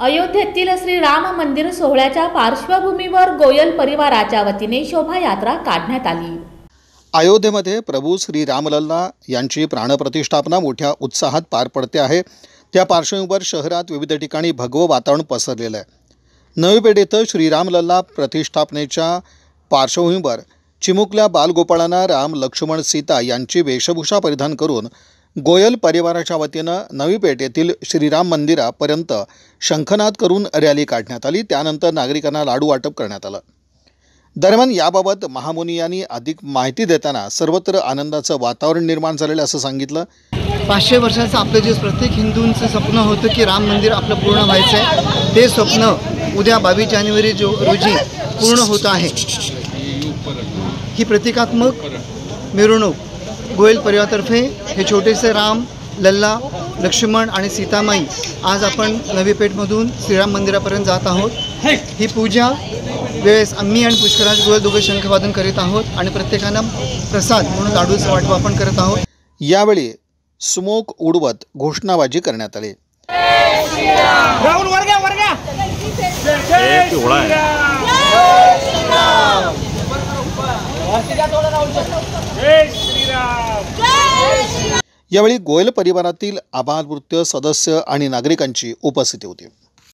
अयोध्येतील श्री राम मंदिर सोहळ्याच्या पार्श्वभूमीवर गोयल परिवाराच्या वतीने शोभायात्रा काढण्यात आली। अयोध्येमध्ये प्रभू श्री रामलल्ला यांची प्राणप्रतिष्ठापना मोठ्या उत्साहात पार पडते आहे। त्या पार्श्वभूमीवर शहरात विविध ठिकाणी भगवं वातावरण पसरलेलं आहे। नवी पेठ येथे श्री रामलल्ला प्रतिष्ठापनेच्या पार्श्वभूमीवर चिमुकल्या बालगोपाळांना राम, लक्ष्मण, सीता यांची वेशभूषा परिधान करून गोयल परिवाराच्या वतीनं नवी पेठ येथील श्रीराम मंदिरापर्यंत शंखनाद करून रॅली काढण्यात आली। त्यानंतर नागरिकांना लाडू वाटप करण्यात आलं। दरम्यान याबाबत महामुनी यांनी अधिक माहिती देताना सर्वत्र आनंदाचं वातावरण निर्माण झालेलं असं सांगितलं। 500 वर्षाचं आपलं जे प्रत्येक हिंदूंचं स्वप्न होतं की राम मंदिर आपलं पूर्ण व्हायचं आहे, ते स्वप्न उद्या 22 जानेवारी रोजी पूर्ण होत आहे। ही प्रतिकात्मक मिरवणूक गोयल परिवारातर्फे हे छोटेसे राम, लल्ला, लक्ष्मण आणि सीतामाई आज आपण नवी पेठमधून श्रीराम मंदिरापर्यंत जात आहोत। ही पूजा वेळेस आम्ही आणि पुष्कराज गोयल दोघे शंखवादन करीत आहोत आणि प्रत्येकानं प्रसाद म्हणून लाडूचं वाटप आपण करत आहोत। यावेळी स्मोक उडवत घोषणाबाजी करण्यात आली। यावेळी गोयल परिवारातील आबालवृत्त सदस्य आणि नागरिकांची उपस्थिती होती।